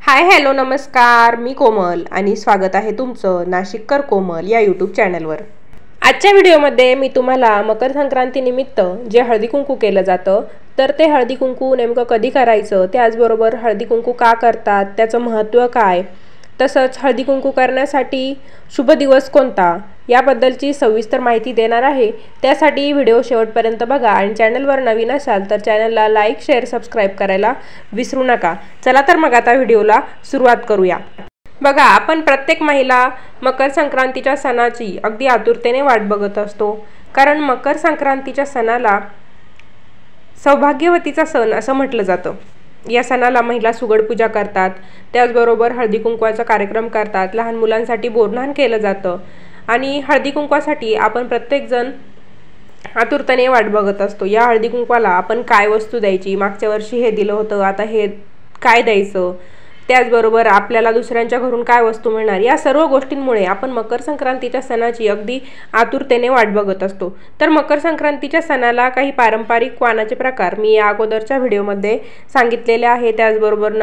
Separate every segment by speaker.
Speaker 1: Hi hello नमस्कार, मी कोमल आणि स्वागत आहे तुमचं नाशिककर कोमल या यूट्यूब चॅनलवर। आजच्या व्हिडिओमध्ये मी तुम्हाला मकर संक्रांतीनिमित्त जे हळदी कुंकू केलं जातं तर ते हळदी कुंकू नेमकं कधी करायचं, त्याचबरोबर हळदी कुंकू का करतात, त्याचं महत्त्व काय, तसंच हळदी कुंकू करण्यासाठी शुभ दिवस कोणता याबद्दलची सविस्तर माहिती देणार आहे। त्यासाठी व्हिडिओ शेवटपर्यंत बघा आणि चॅनलवर नवीन असाल तर चॅनलला लाईक शेअर सबस्क्राईब करायला विसरू नका। चला तर मग आता व्हिडिओला सुरुवात करूया। बघा, आपण प्रत्येक महिला मकर संक्रांतीच्या सणाची अगदी आतुरतेने वाट बघत असतो, कारण मकर संक्रांतीच्या सणाला सौभाग्यवतीचा सण असं म्हटलं जातं। या सणाला महिला सुगड पूजा करतात, त्याचबरोबर हळदी कुंकवाचा कार्यक्रम करतात, लहान मुलांसाठी बोरन्हाण केलं जातं आणि हळदी कुंकवासाठी आपण प्रत्येकजण आतुरतेने वाट बघत असतो। या हळदी कुंकवाला आपण काय वस्तू द्यायची, मागच्या वर्षी हे दिलं होतं, आता हे काय द्यायचं, त्याचबरोबर आपल्याला दुसऱ्यांच्या घरून काय वस्तू मिळणार, या सर्व गोष्टींमुळे आपण मकर संक्रांतीच्या सणाची अगदी आतुरतेने वाट बघत असतो। तर मकर संक्रांतीच्या सणाला काही पारंपरिक वाणाचे प्रकार मी या अगोदरच्या व्हिडिओमध्ये सांगितलेले आहे। त्याचबरोबर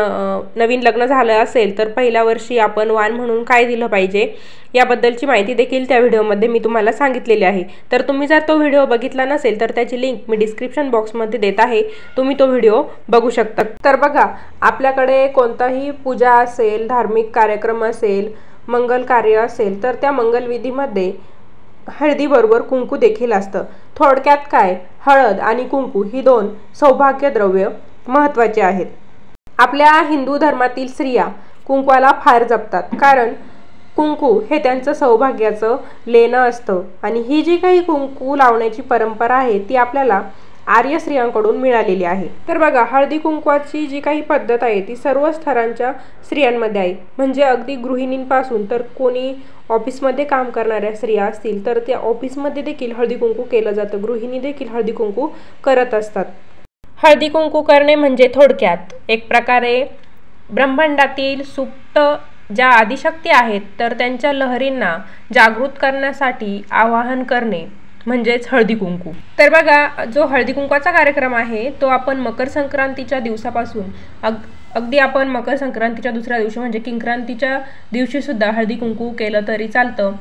Speaker 1: नवीन लग्न झालं असेल तर पहिल्या वर्षी आपण वाण म्हणून काय दिलं पाहिजे याबद्दलची माहिती देखील त्या व्हिडिओमध्ये मी तुम्हाला सांगितलेली आहे। तर तुम्ही जर तो व्हिडिओ बघितला नसेल तर त्याची लिंक मी डिस्क्रिप्शन बॉक्समध्ये देत आहे, तुम्ही तो व्हिडिओ बघू शकता। तर बघा, आपल्याकडे कोणताही पूजा असेल, धार्मिक कार्यक्रम असेल, मंगल कार्य असेल तर त्या मंगलविधीमध्ये हळदीबरोबर कुंकू देखील असतं। थोडक्यात काय, हळद आणि कुंकू ही दोन सौभाग्य द्रव्य महत्त्वाची आहेत। आपल्या हिंदू धर्मातील स्त्रिया कुंकवाला फार जपतात, कारण कुंकू हे त्यांचं सौभाग्याचं लेणं असतं आणि ही जी काही कुंकू लावण्याची परंपरा आहे ती आपल्याला आर्य स्त्रियांकडून मिळालेली आहे। तर बघा, हळदी कुंकवाची जी काही पद्धत आहे ती सर्व स्तरांच्या स्त्रियांमध्ये आहे, म्हणजे अगदी गृहिणींपासून तर कोणी ऑफिसमध्ये काम करणाऱ्या स्त्रिया असतील तर त्या ऑफिसमध्ये देखील हळदी कुंकू केलं जातं, गृहिणी देखील हळदी कुंकू करत असतात। हळदी कुंकू करणे म्हणजे थोडक्यात एक प्रकारे ब्रह्मांडातील सुप्त ज्या आदिशक्ती आहेत तर त्यांच्या लहरींना जागृत करण्यासाठी आवाहन करणे म्हणजेच हळदी कुंकू। तर बघा, जो हळदी कुंकवाचा कार्यक्रम आहे तो आपण मकर संक्रांतीच्या दिवसापासून अगदी आपण मकर संक्रांतीच्या दुसऱ्या दिवशी म्हणजे किंक्रांतीच्या दिवशी सुद्धा हळदी कुंकू केलं तरी चालतं।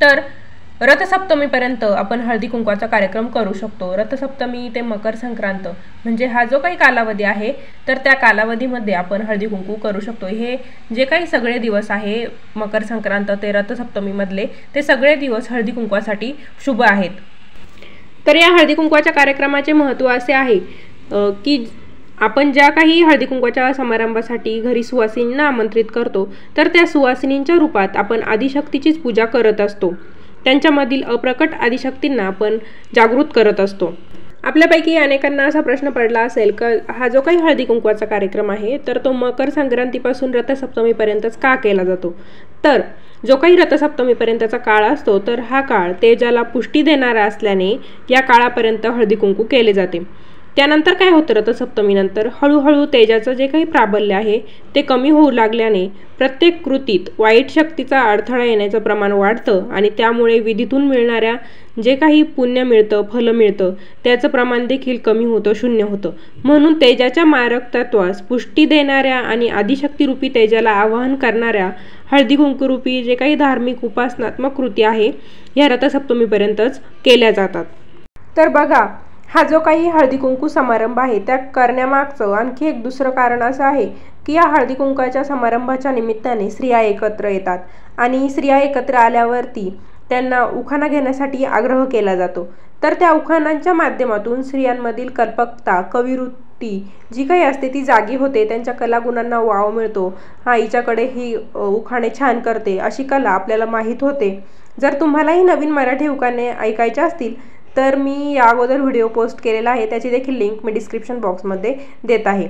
Speaker 1: तर रथसप्तमीपर्यंत आपण हळदी कुंकवाचा कार्यक्रम करू शकतो। रथसप्तमी ते मकर संक्रांत म्हणजे हा जो काही कालावधी आहे तर त्या कालावधीमध्ये आपण हळदी कुंकू करू शकतो। हे जे काही सगळे दिवस आहे मकर संक्रांत ते रथसप्तमीमधले ते सगळे दिवस हळदी कुंकवासाठी शुभ आहेत। तर या हळदी कुंकवाच्या कार्यक्रमाचे महत्त्व असे आहे की आपण ज्या काही हळदी कुंकवाच्या समारंभासाठी घरी सुवासिनींना आमंत्रित करतो तर त्या सुवासिनींच्या रूपात आपण आदिशक्तीचीच पूजा करत असतो, त्यांच्यामधील अप्रकट आदिशक्तींना आपण जागृत करत असतो। आपल्यापैकी अनेकांना असा प्रश्न पडला असेल की हा जो काही हळदी कुंकवाचा कार्यक्रम आहे तर तो मकर संक्रांतीपासून रथसप्तमीपर्यंतच का केला जातो। तर जो काही रथसप्तमीपर्यंतचा काळ असतो तर हा काळ तेजाला पुष्टी देणारा असल्याने या काळापर्यंत हळदी कुंकू केले जाते। त्यानंतर काय होतं, रथसप्तमीनंतर हळूहळू तेजाचं जे काही प्राबल्य आहे ते कमी होऊ लागल्याने प्रत्येक कृतीत वाईट शक्तीचा अडथळा येण्याचं प्रमाण वाढतं आणि त्यामुळे विधीतून मिळणाऱ्या जे काही पुण्य मिळतं, फल मिळतं त्याचं प्रमाण देखील कमी होतं, शून्य होतं। म्हणून तेजाच्या मारक तत्वास पुष्टी देणाऱ्या आणि आदिशक्तीरूपी तेजाला आवाहन करणाऱ्या हळदी कुंकूरूपी जे काही धार्मिक उपासनात्मक कृती आहे ह्या रथसप्तमीपर्यंतच केल्या जातात। तर बघा, हा जो काही हळदी कुंकू समारंभ आहे त्या करण्यामागचं आणखी एक दुसरं कारण असं आहे की या हळदी कुंकवाच्या समारंभाच्या निमित्ताने स्त्रिया एकत्र येतात आणि स्त्रिया एकत्र आल्यावरती त्यांना उखाणा घेण्यासाठी आग्रह केला जातो। तर त्या उखाणांच्या माध्यमातून स्त्रियांमधील कल्पकता, कविवृत्ती जी काही असते ती जागी होते, त्यांच्या कलागुणांना वाव मिळतो। हिच्याकडे ही उखाणे छान करते अशी कला आपल्याला माहीत होते। जर तुम्हालाही नवीन मराठी उखाणे ऐकायचे असतील तर मी या अगोदर व्हिडिओ पोस्ट केलेला आहे, त्याची देखील लिंक मी डिस्क्रिप्शन बॉक्समध्ये देत आहे।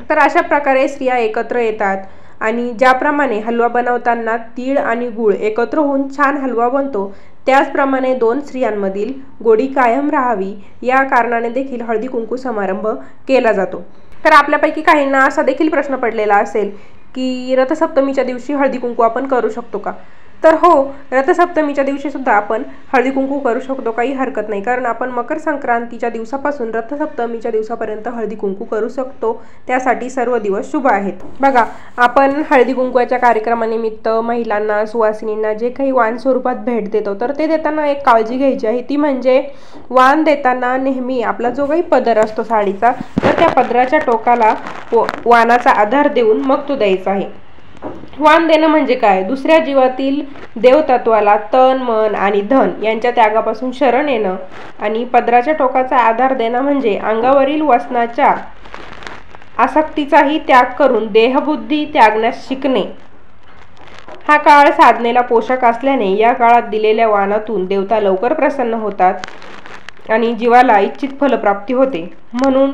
Speaker 1: तर अशा प्रकारे स्त्रिया एकत्र येतात आणि ज्याप्रमाणे हलवा बनवताना तीळ आणि गूळ एकत्र होऊन छान हलवा बनतो त्याचप्रमाणे दोन स्त्रियांमधील गोडी कायम राहावी या कारणाने देखील हळदी कुंकू समारंभ केला जातो। तर आपल्यापैकी काहींना असा देखील प्रश्न पडलेला असेल की रथसप्तमीच्या दिवशी हळदी कुंकू आपण करू शकतो का। तर हो, रथसप्तमीच्या दिवशी सुद्धा आपण हळदी कुंकू करू शकतो, काही हरकत नाही, कारण आपण मकर संक्रांतीच्या दिवसापासून रथसप्तमीच्या दिवसापर्यंत हळदी कुंकू करू शकतो. त्यासाठी सर्व दिवस शुभ आहेत. बघा, आपण हळदी कुंकवाच्या कार्यक्रमानिमित्त महिलांना, सुवासिनींना जे काही वाण स्वरूपात भेट देतो, तर ते देताना एक काळजी घ्यायची आहे. ती म्हणजे वाण देताना नेहमी आपला जो काही पदर असतो साडीचा, तर त्या पदराच्या टोकाला वाणाचा आधार देऊन मग तो द्यायचा आहे. वाण देणं म्हणजे काय? दुसऱ्या जीवातील देवतत्वाला तन, मन आणि धन यांच्या त्यागापासून शरण येणं. आणि पदराच्या टोकाचा आधार देणं म्हणजे अंगावरील वसनाच्या आसक्तीचाही त्याग करून देहबुद्धी त्यागण्यास शिकणे. हा काळ साधनेला पोषक असल्याने या काळात दिलेल्या वाणातून देवता लवकर प्रसन्न होतात आणि जीवाला इच्छित फलप्राप्ती होते. म्हणून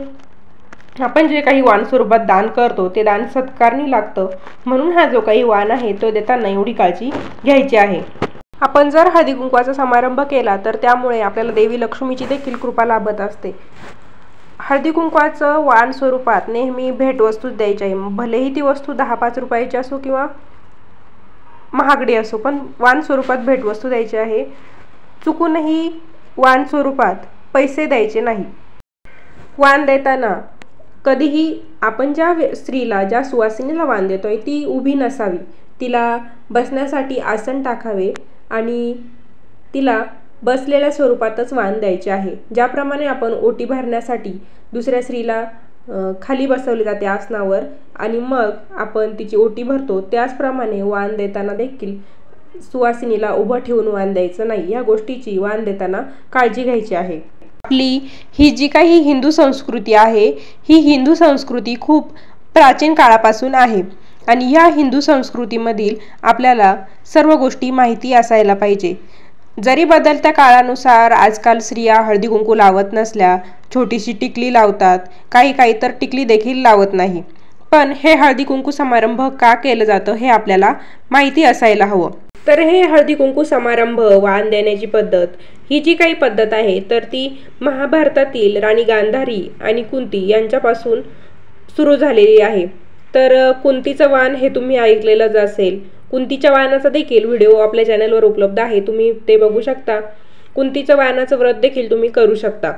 Speaker 1: आपण जे काही वाण स्वरूपात दान करतो ते दान सत्कारणी लागतं. म्हणून हा जो काही वाण आहे तो देताना एवढी काळजी घ्यायची आहे. आपण जर हळदी कुंकवाचा समारंभ केला तर त्यामुळे आपल्याला देवी लक्ष्मीची देखील कृपा लाभत असते. हळदी कुंकवाचं वाण स्वरूपात नेहमी भेटवस्तूच द्यायची आहे. भलेही ती वस्तू 10-5 रुपयाची असो किंवा महागडी असो, पण वाण स्वरूपात भेटवस्तू द्यायची आहे. चुकूनही वाण स्वरूपात पैसे द्यायचे नाही. वाण देताना कधीही आपण ज्या स्त्रीला, ज्या सुवासिनीला वाण देतोय ती उभी नसावी. तिला बसण्यासाठी आसन टाकावे आणि तिला बसलेल्या स्वरूपातच वाण द्यायचे आहे. ज्याप्रमाणे आपण ओटी भरण्यासाठी दुसऱ्या स्त्रीला खाली बसवले जाते आसनावर आणि मग आपण तिची ओटी भरतो, त्याचप्रमाणे वाण देताना देखील सुवासिनीला उभं ठेवून वाण द्यायचं नाही. या गोष्टीची वाण देताना काळजी घ्यायची आहे. आपली ही जी काही हिंदू संस्कृती आहे, ही हिंदू संस्कृती खूप प्राचीन काळापासून आहे आणि या हिंदू संस्कृतीमधील आपल्याला सर्व गोष्टी माहिती असायला पाहिजे. जरी बदलत्या काळानुसार आजकाल स्त्रिया हळदी कुंकू लावत नसल्या, छोटीशी टिकली लावतात, काही तर टिकली देखील लावत नाही, पण हे हळदी कुंकू समारंभ का केलं जातं हे आपल्याला माहिती असायला हवं. तर हे हळदी कुंकू समारंभ, वाण देण्याची पद्धत, ही जी काही पद्धत आहे तर ती महाभारतातील राणी गांधारी आणि कुंती यांच्यापासून सुरू झालेली आहे. तर कुंतीचं वाण हे तुम्ही ऐकलेलंच असेल. कुंतीच्या वाणाचा देखील व्हिडिओ आपल्या चॅनलवर उपलब्ध आहे, तुम्ही ते बघू शकता. कुंतीचं वाणाचं व्रत देखील तुम्ही करू शकता.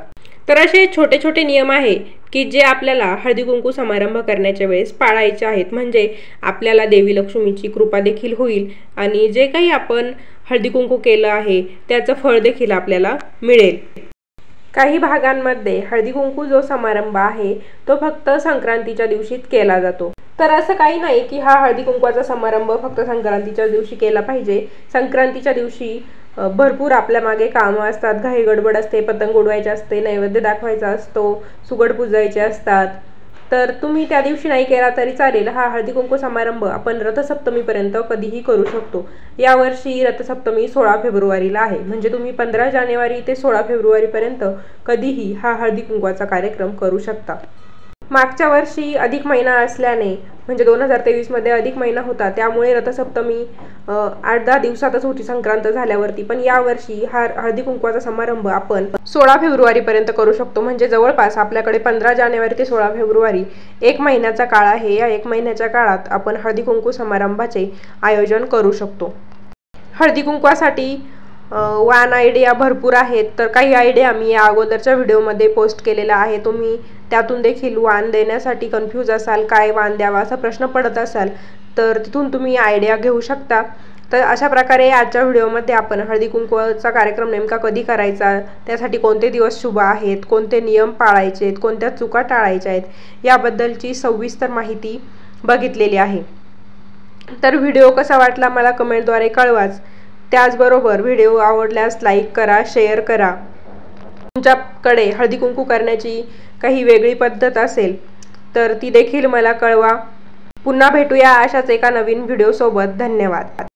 Speaker 1: तर असे छोटे छोटे नियम आहे की जे आपल्याला हळदी कुंकू समारंभ करण्याच्या वेळेस पाळायचे आहेत. म्हणजे आपल्याला देवी लक्ष्मीची कृपा देखील होईल आणि जे काही आपण हळदी कुंकू केलं आहे त्याचं फळ देखील आपल्याला मिळेल. काही भागांमध्ये हळदी कुंकू जो समारंभ आहे तो फक्त संक्रांतीच्या दिवशीच केला जातो. तर असं काही नाही की हा हळदी कुंकवाचा समारंभ फक्त संक्रांतीच्या दिवशी केला पाहिजे. संक्रांतीच्या दिवशी भरपूर आपल्या मागे कामं असतात, घाई गडबड असते, पतंग उडवायचे असते, नैवेद्य दाखवायचा असतो, सुगड पुजायचे असतात. तर तुम्ही त्या दिवशी नाही केला तरी चालेल. हा हळदी कुंकू समारंभ आपण रथसप्तमीपर्यंत कधीही करू शकतो. यावर्षी रथसप्तमी 16 फेब्रुवारीला आहे, म्हणजे तुम्ही 15 जानेवारी ते 16 फेब्रुवारीपर्यंत कधीही हा हळदी कुंकवाचा कार्यक्रम करू शकता. मागच्या वर्षी अधिक महिना असल्याने म्हणजे 2023 मध्ये अधिक महिना होता, त्यामुळे रथसप्तमी 8-10 दिवसातच होती संक्रांत झाल्यावरती. पण यावर्षी हा हळदी कुंकवाचा समारंभ आपण 16 फेब्रुवारीपर्यंत करू शकतो. म्हणजे जवळपास आपल्याकडे 15 जानेवारी ते 16 फेब्रुवारी 1 महिन्याचा काळ आहे. या 1 महिन्याच्या काळात आपण हळदी कुंकू समारंभाचे आयोजन करू शकतो. हळदी कुंकवासाठी वाण आयडिया भरपूर आहेत. तर काही आयडिया मी या अगोदरच्या व्हिडिओमध्ये पोस्ट केलेला आहे. तुम्ही त्यातून देखील वाण देण्यासाठी कन्फ्यूज असाल, काय वाण द्यावा असा प्रश्न पडत असाल तर तिथून तुम्ही आयडिया घेऊ शकता. तर अशा प्रकारे आजच्या व्हिडिओमध्ये आपण हळदी कुंकवाचा कार्यक्रम नेमका कधी करायचा, त्यासाठी कोणते दिवस शुभ आहेत, कोणते नियम पाळायचे आहेत, कोणत्या चुका टाळायच्या आहेत, याबद्दलची सविस्तर माहिती बघितलेली आहे. तर व्हिडिओ कसा वाटला मला कमेंटद्वारे कळवाच. त्याचबरोबर व्हिडिओ आवडल्यास लाईक करा, शेअर करा. तुमच्याकडे हळदी कुंकू करण्याची काही वेगळी पद्धत असेल तर ती देखील मला कळवा. पुन्हा भेटूया अशाच एका नवीन व्हिडिओसोबत. धन्यवाद.